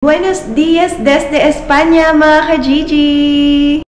Buenos dias desde España, mga ka-Gigi!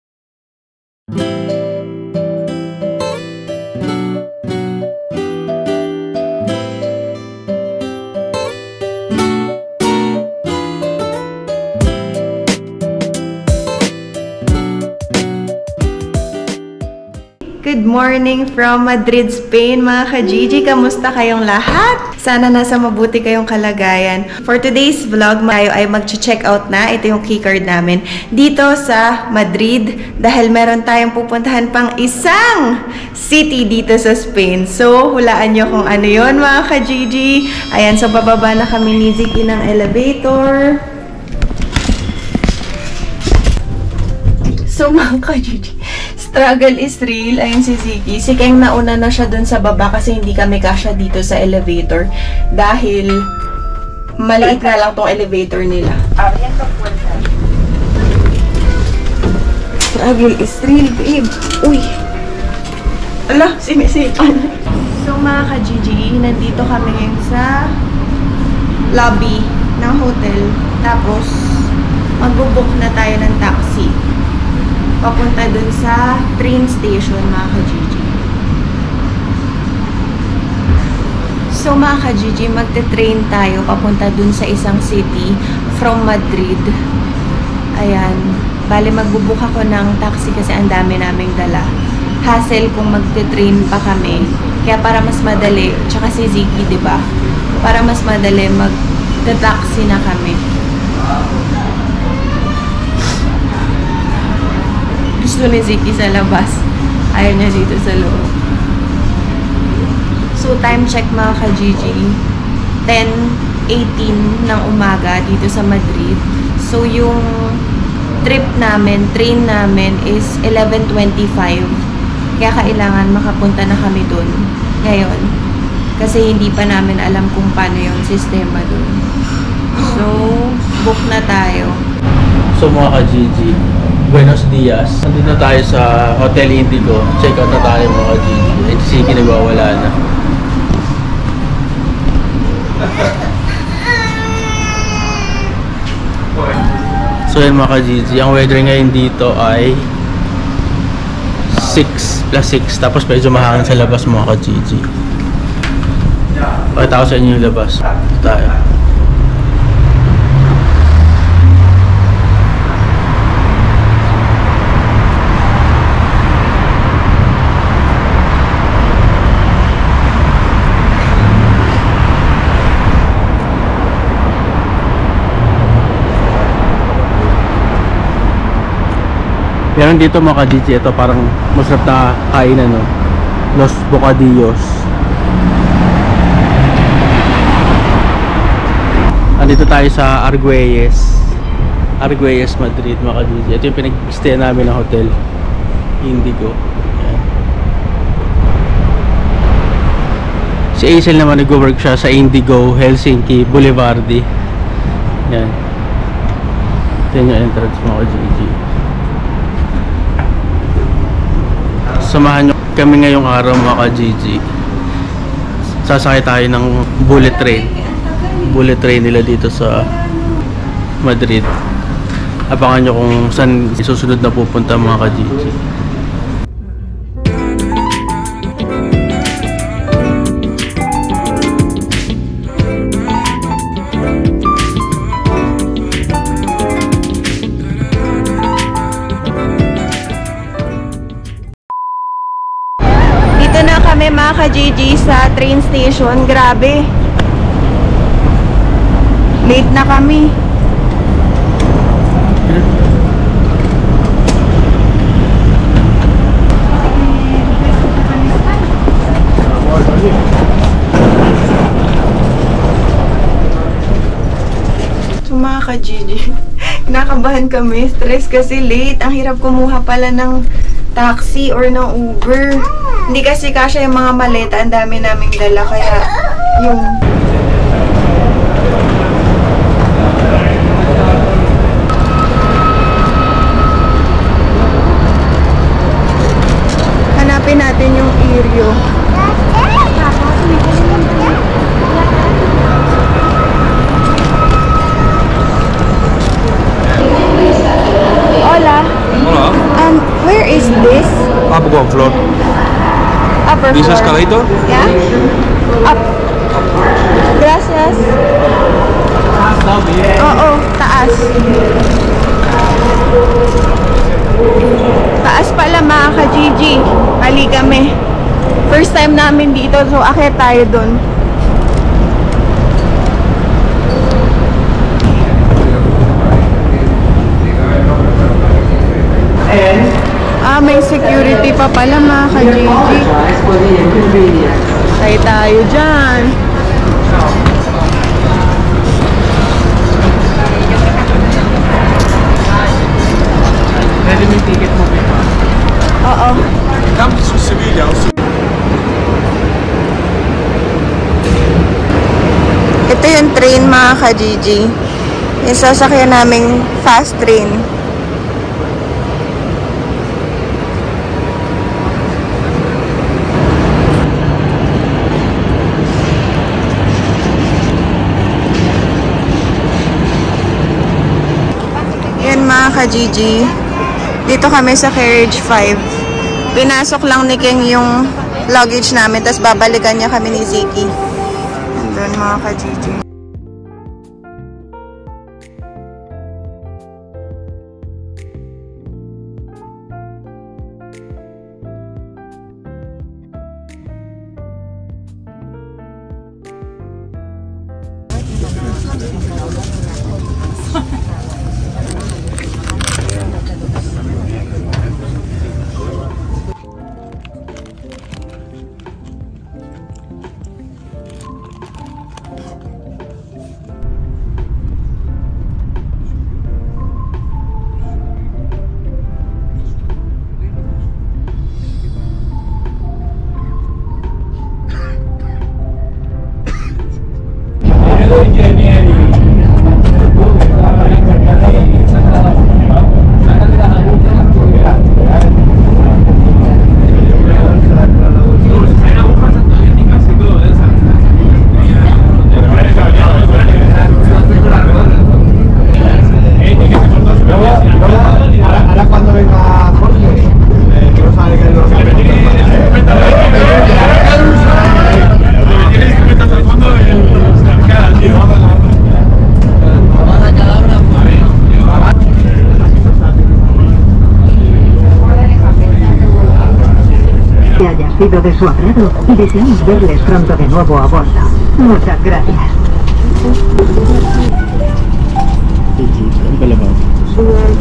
Good morning from Madrid, Spain, mga ka-Gigi. Kamusta kayong lahat? Sana nasa mabuti kayong kalagayan. For today's vlog, tayo ay mag-check out na. Ito yung keycard namin dito sa Madrid dahil meron tayong pupuntahan pang isang city dito sa Spain. So, hulaan nyo kung ano yon, mga ka-Gigi. Ayan, so bababa na kami ni Ziki ng elevator. So, mga ka-Gigi, struggle is real. Ayun si Ziki. Si Keng nauna na siya dun sa baba kasi hindi kami kasya dito sa elevator. Dahil maliit na lang tong elevator nila. Struggle is real, babe. Uy! Ala, sinisipan. So mga ka-Gigi, nandito kami ngayon sa lobby ng hotel. Tapos, mag-book na tayo ng taxi papunta dun sa train station, mga ka-Gigi. So, mga ka-Gigi, magte-train tayo papunta dun sa isang city from Madrid. Ayan. Bale, magbubook ako ng taxi kasi ang dami naming dala. Hassle kung magte-train pa kami. Kaya para mas madali, tsaka si Ziki, diba? Para mas madali, magte-taxi na kami. Gusto ni Ziki sa labas. Ayaw niya dito sa loob. So, time check, mga ka-Gigi. 10:18 ng umaga dito sa Madrid. So, yung trip namin, train namin is 11:25. Kaya kailangan makapunta na kami dun ngayon. Kasi hindi pa namin alam kung paano yung sistema dun. So, book na tayo. So, mga ka-Gigi, buenos dias. Nandito tayo sa Hotel Indigo. Check out na tayo, mga ka-Gigi. Ay, si Ziki nagwawala na. So yun, mga ka-Gigi, ang weather ngayon dito ay 6+6. Tapos medyo mahangin sa labas, mga ka-Gigi. Pakita ko sa inyo yung labas. Tayo. Meron dito, mga ka-Gigi, ito parang masarap na kainan, no? Los Bocadillos. Andito tayo sa Argüelles, Madrid, mga ka-Gigi. Ito yung pinag-stay namin ng Hotel Indigo. Ayan. Si Aisel naman nag-work siya sa Indigo Helsinki Boulevardy. Ayan. Ito yung entrance, mga ka-Gigi. Samahan nyo kami ngayong araw, mga ka-Gigi. Sasakay tayo ng bullet train nila dito sa Madrid. Abangan nyo kung saan susunod na pupunta, mga ka-Gigi. Mga ka-Gigi sa train station. Grabe, late na kami. So mga ka-Gigi, nakabahan kami, stress kasi late. Ang hirap kumuha pala ng taxi or ng Uber. Hindi kasi kasya yung mga maleta. Ang dami naming dala. Kaya yung hanapin natin yung Irio. This floor. escalator? Yeah? Up. Gracias. Oo, taas. Taas pala mga ka-Gigi. Hali kami. First time namin dito, so akyat tayo dun. May security pa pala mga ka-Gigi. Tayo dyan. Pwede may ticket mo pa. Oo. Come to Sevilla. Ito yung train mga ka-Gigi. Yung sasakyan naming fast train. Yan mga ka-Gigi. Dito kami sa carriage 5. Pinasok lang ni King yung luggage namin, tapos babalikan niya kami ni Ziki. Andun mga ka-Gigi. De su agrado y deseamos verles pronto de nuevo a bordo. Muchas gracias.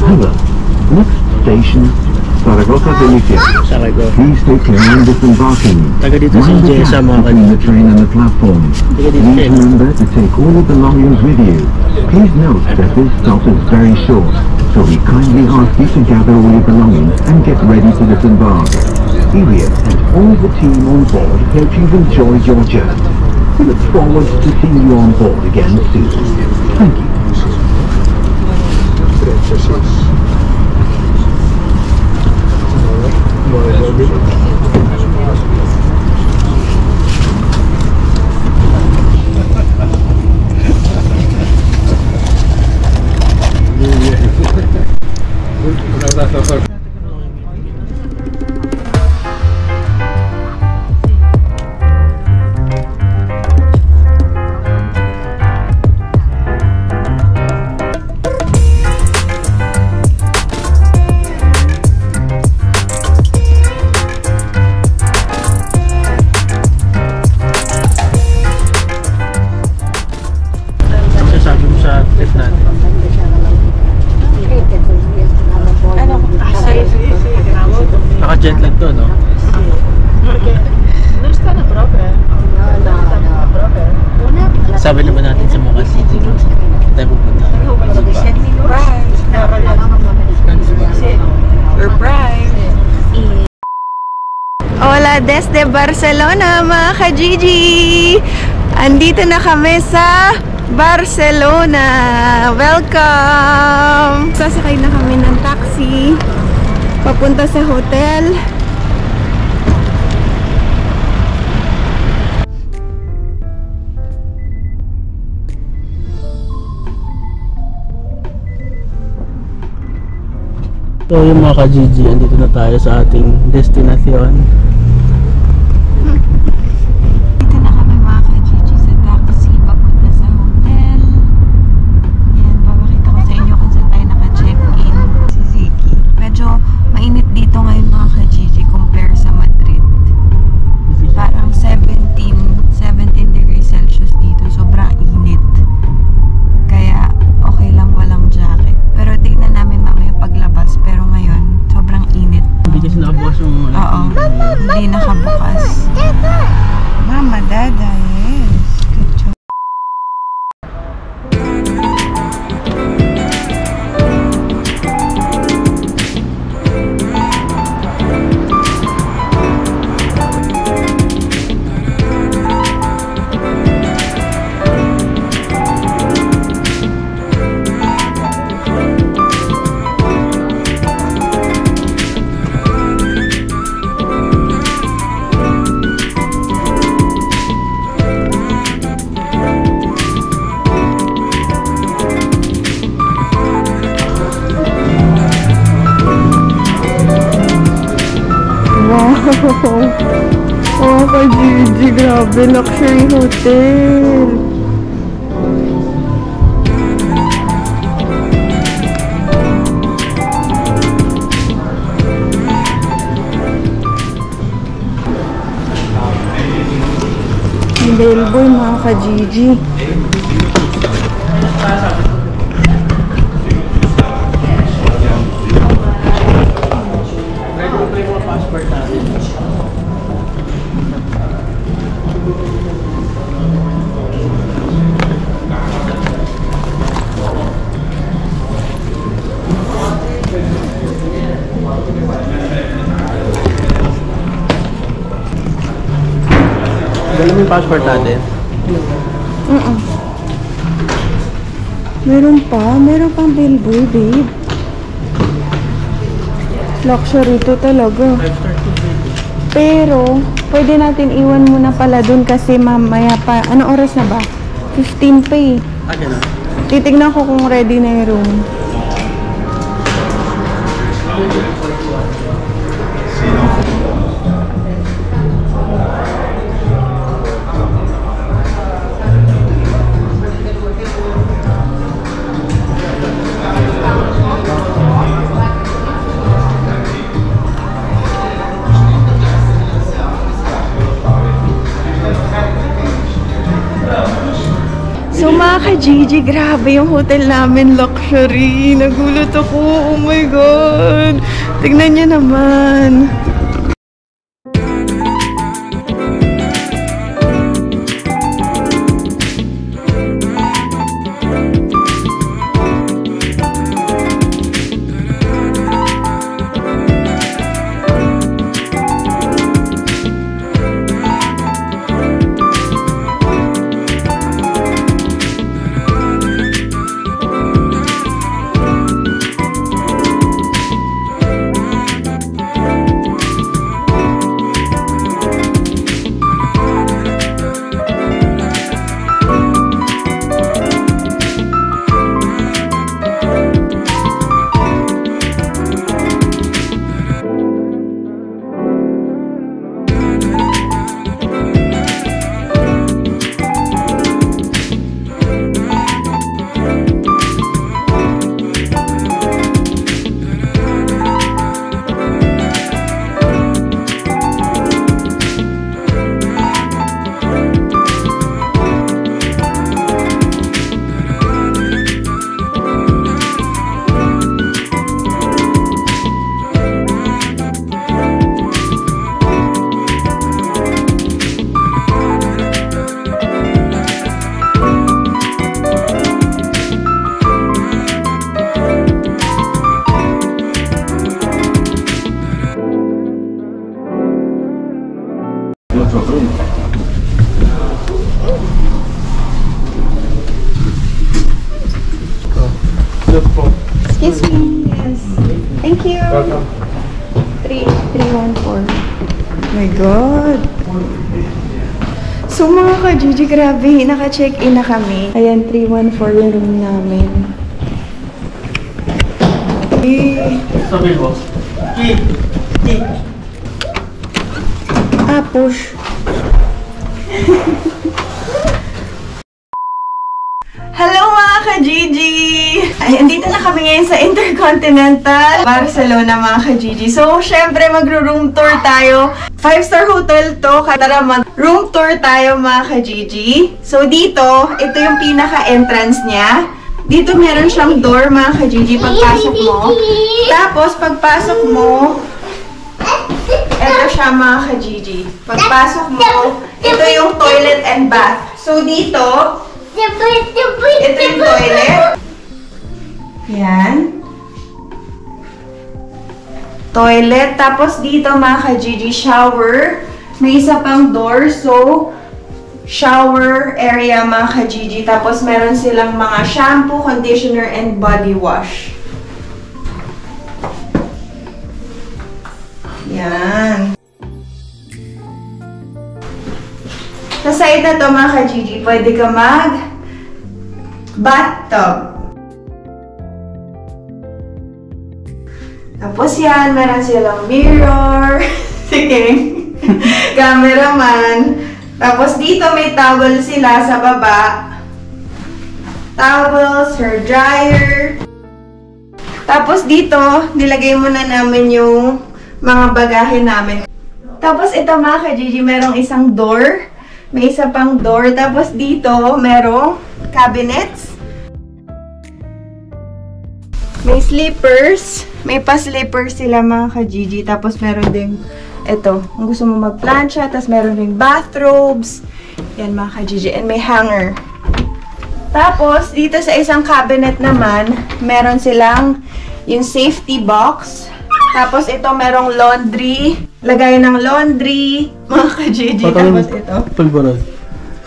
Hello. Next station, Zaragoza de Licia. Zaragoza. Please take care when disembarking. Taga dito si Mind the Jessa gap mga between the ka-Gigi. train and the platform. Please remember to take all your belongings with you. Please note that this stop is very short, so we kindly ask you to gather all your belongings and get ready to disembark. Ilya and all the team on board hope you've enjoyed your journey. We look forward to seeing you on board again soon. Thank you. Sabi mo sa test natin. Naka-jet lag to, no? Sabi naman natin sa mga city tayo pupunta. Hola desde Barcelona mga ka-Gigi! Andito na kami sa Barcelona! Welcome! Sasakay na kami ng taxi papunta sa hotel. So yung mga ka-Gigi, andito na tayo sa ating destinasyon. Oh, ka-Gigi, grabe, luxury hotel. Bellboy, mga ka-Gigi. Dala mo yung passport natin. Meron pang bellboy, babe. Luxury to talaga. Pero, pwede natin iwan muna pala dun kasi mamaya pa. Ano oras na ba? 15 pa eh. Ganun. Titignan ko kung ready na yung room. So mga ka-Gigi, grabe yung hotel namin, luxury. Nagulat ako, oh my God. Tignan niyo naman. Excuse me. Yes. Thank you. Welcome. 314. My God. So mga ka-Gigi, grabe. Naka-check-in na kami. Ayan, 314 yung room namin. Sabi mo. Push. Hello mga ka-Gigi! Ay, andito na kami ngayon sa Intercontinental Barcelona mga ka-Gigi. So, syempre magro-room tour tayo. 5-star hotel to. Tara mag-room tour tayo mga ka-Gigi. So, dito, ito yung pinaka-entrance niya. Dito meron siyang door mga ka-Gigi pagpasok mo. Tapos, pagpasok mo, ito siya mga ka-Gigi. Pagpasok mo, ito yung toilet and bath. So, dito, ito yung toilet. Yan. Toilet. Tapos dito mga ka-Gigi, shower. May isa pang door. So, shower area mga ka-Gigi. Tapos meron silang mga shampoo, conditioner, and body wash. Yan. Sa side na to mga ka-Gigi, pwede ka bathtub. Tapos yan, meron silang mirror. Sige. cameraman. Tapos dito may towel sila sa baba. Towels, hair dryer. Tapos dito, nilagay muna namin yung mga bagahe namin. Tapos ito mga ka-Gigi, merong isang door. May isa pang door. Tapos dito, merong cabinets. May slippers. May pa-slippers sila mga ka-Gigi. Tapos meron din ito, kung gusto mo mag-plancha, tapos meron ring bathrobes. Yan mga ka-Gigi. And may hanger. Tapos, dito sa isang cabinet naman, meron silang yung safety box. Tapos ito, merong laundry. Lagay ng laundry. Mga ka-Gigi. Tapos ito. Pulburon.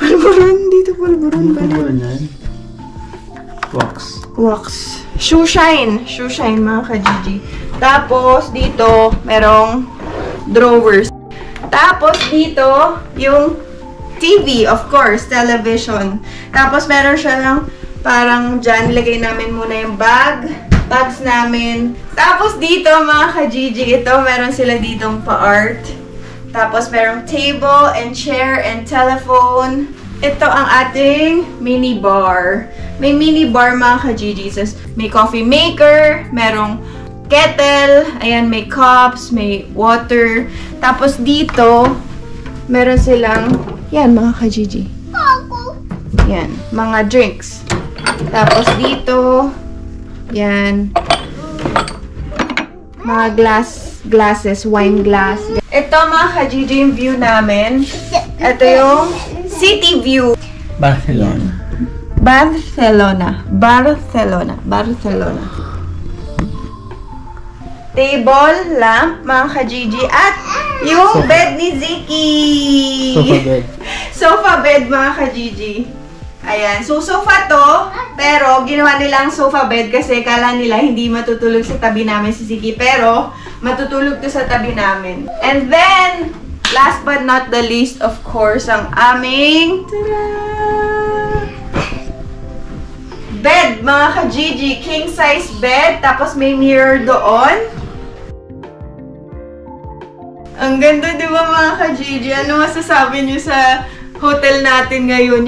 Pulburon. Dito pulburon. Pulburon yan. Wax. Wax. Shoe shine. Shoe shine mga ka-Gigi. Tapos, dito, merong drawers. Tapos dito, yung TV, of course, television. Tapos meron siya lang parang dyan, nilagay namin muna yung bags namin. Tapos dito, mga ka-Gigi, ito, meron sila ditong pa-art. Tapos merong table and chair and telephone. Ito ang ating mini bar. May mini bar mga ka-Gigi. May coffee maker, merong kettle, ayan, may cups, may water. Tapos dito, meron silang, yan, mga ka-Gigi. Yan, mga drinks. Tapos dito, yan, mga glasses, wine glass. Ito, mga ka-Gigi, yung view namin. Ito yung city view. Barcelona. Barcelona. Table, lamp, mga ka-Gigi, at yung sofa. Bed ni Ziki. Sofa bed. Sofa bed, mga ka-Gigi. Ayan. So, sofa to, pero ginawa nilang sofa bed kasi kala nila hindi matutulog sa tabi namin si Ziki. Pero, matutulog to sa tabi namin. And then, last but not the least, of course, ang aming bed, mga ka-Gigi. King size bed, tapos may mirror doon. Ang ganda, di ba mga ka-Gigi? Ano masasabi niyo sa hotel natin ngayon?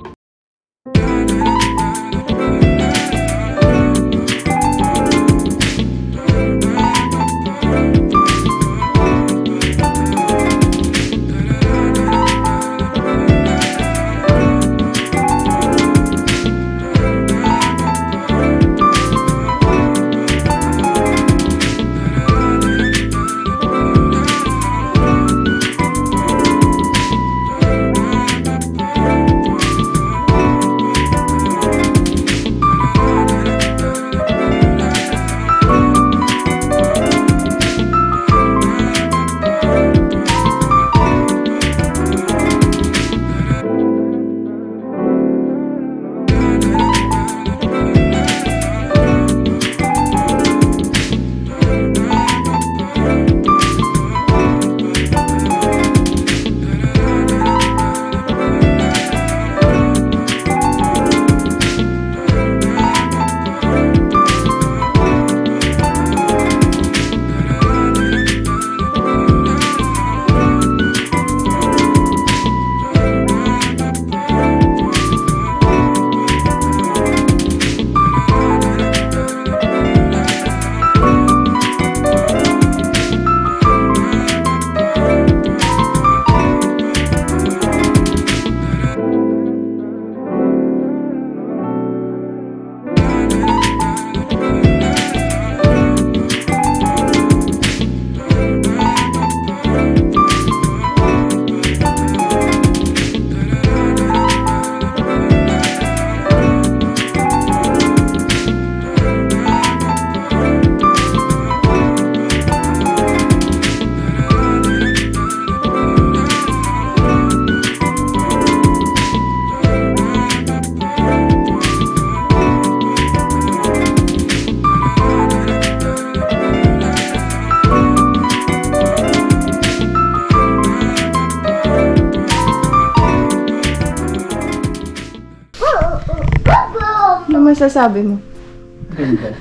Ganda.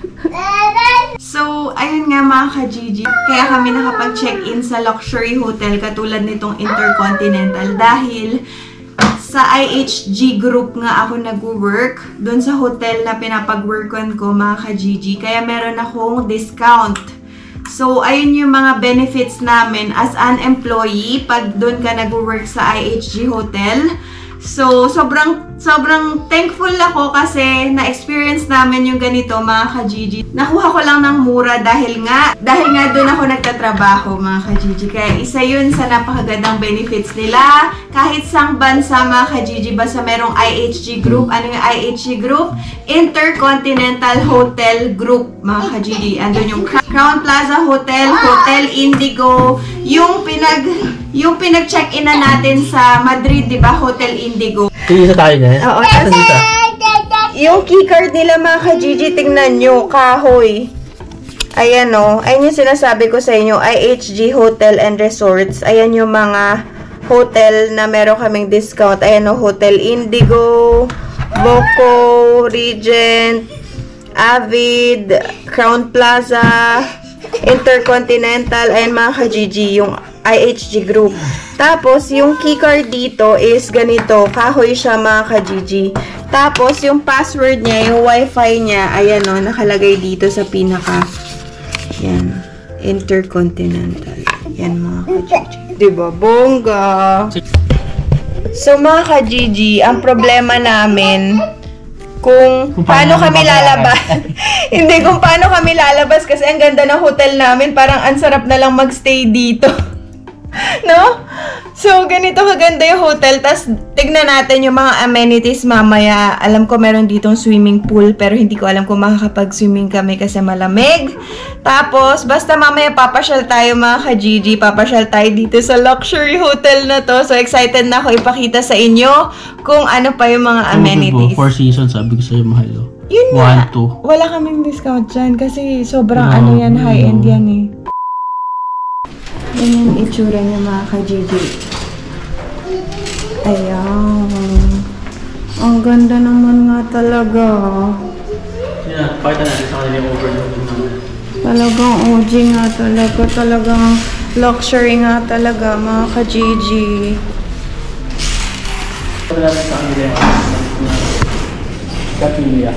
So, So, ayun nga mga ka-Gigi. Kaya kami nakapag-check-in sa luxury hotel katulad nitong Intercontinental dahil sa IHG group nga ako nag-work doon sa hotel na pinapag-workan ko mga ka-Gigi. Kaya meron akong discount. So, ayun yung mga benefits namin as an employee pag doon ka nag-work sa IHG hotel. So, sobrang thankful ako kasi na-experience namin yung ganito mga ka-Gigi. Nakuha ko lang ng mura dahil nga doon ako nagtatrabaho mga ka-Gigi. Kaya isa yun sa napakagandang benefits nila. Kahit sang bansa mga ka-Gigi, basta merong IHG group. Ano yung IHG group? Intercontinental Hotel Group mga ka-Gigi. Andun yung Crown Plaza Hotel, Hotel Indigo, yung pinag-check-in na natin sa Madrid, di ba? Hotel Indigo. Tingin sa tayo niya. Oo. Yung keycard nila mga ka-Gigi, tingnan nyo, kahoy. Ayan o. Ayan yung sinasabi ko sa inyo, IHG Hotel and Resorts. Ayan yung mga hotel na meron kaming discount. Ayan o, Hotel Indigo, Voco, Regent, Avid, Crown Plaza, Intercontinental, ayan mga ka-Gigi, yung IHG group. Tapos, yung keycard dito is ganito. Kahoy siya mga ka-Gigi. Tapos, yung password niya, yung wifi niya, ayan o, nakalagay dito sa pinaka. Yan. Intercontinental. Yan mga ka-Gigi. Diba? Bongga! So, mga ka-Gigi, ang problema namin, kung paano kami lalabas. Hindi, kung paano kami lalabas kasi ang ganda ng hotel namin. Parang ang sarap na lang magstay dito. No? So, ganito kaganda yung hotel. Tapos, tignan natin yung mga amenities mamaya. Alam ko meron ditong swimming pool, pero hindi ko alam kung makakapag-swimming kami kasi malamig. Tapos, basta mamaya papasyal tayo mga ka-Gigi. Papasyal tayo dito sa luxury hotel na to. So, excited na ako ipakita sa inyo kung ano pa yung mga amenities. 4 seasons, sabi ko sa'yo, mahal. Yun na. 1, 2. Wala kaming discount dyan kasi sobrang ano yan, high-end yan eh. Yan yung itsura niya mga ka-Gigi. Ayan. Ang ganda naman nga talaga. Yeah, pakita natin sa kanila yung overlooking naman. Talagang OG nga talaga. Talagang luxury nga talaga mga ka-Gigi. Pakita natin sa kanila yung Capilla.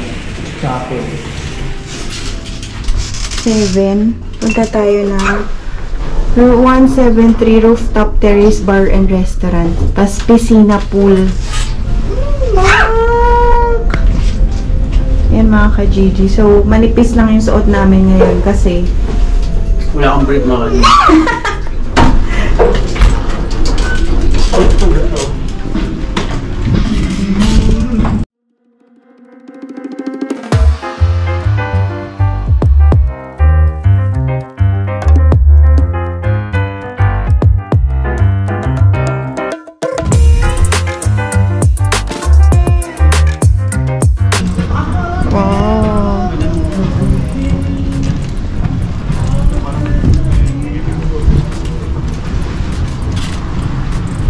Chapel. 7. Punta tayo na 173 Rooftop Terrace Bar and Restaurant. Tapos piscina pool. Yan mga ka-Gigi. So, manipis lang yung suot namin ngayon kasi wala akong break mga kanina.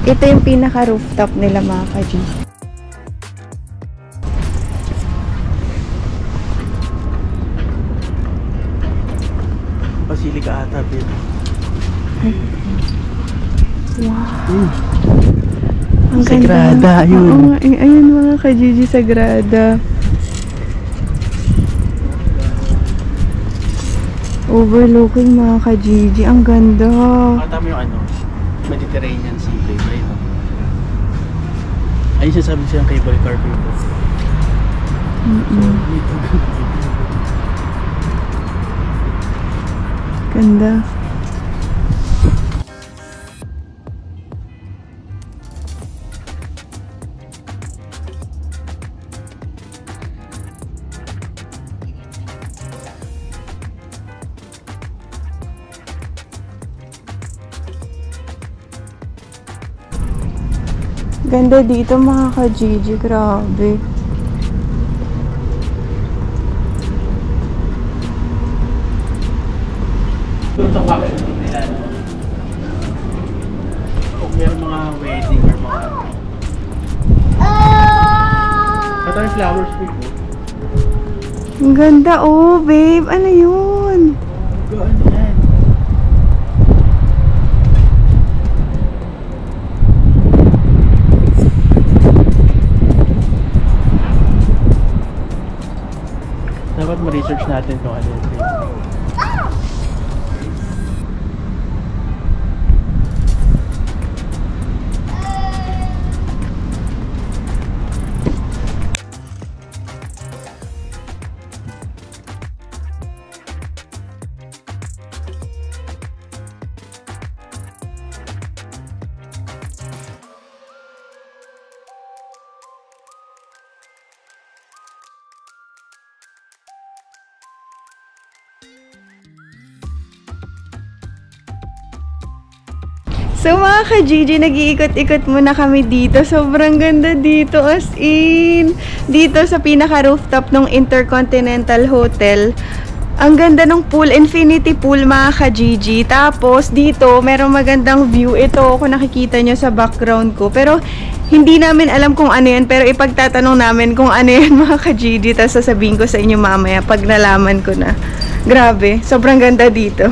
ito yung pinaka-rooftop nila mga ka-Gigi. Basilica ata, babe. Wow. Ang Sagrada, ganda. yun. Oo, ayun mga ka-Gigi, Sagrada. Overlooking mga ka-Gigi. Ang ganda. Makata mo yung ano, Mediterranean Sea, babe, right? Ayun siya sabi siyang cable car, babe. Ganda. Ganda dito mga ka-Gigi, grabe. Ito pa nila. Kung meron mga wedding or mga ito yung flowers po. Ang ganda oh, babe. Ano yun? I-search natin kung ano yung train. So mga ka-Gigi, nag-iikot-ikot muna kami dito. Sobrang ganda dito, as in. Dito sa pinaka-rooftop ng Intercontinental Hotel. Ang ganda ng pool, infinity pool mga ka-Gigi. Tapos dito, merong magandang view. Ito, kung nakikita nyo sa background ko. Pero hindi namin alam kung ano yan. Pero ipagtatanong namin kung ano yan mga ka-Gigi. Tapos sasabihin ko sa inyo mamaya pag nalaman ko na. Grabe, sobrang ganda dito.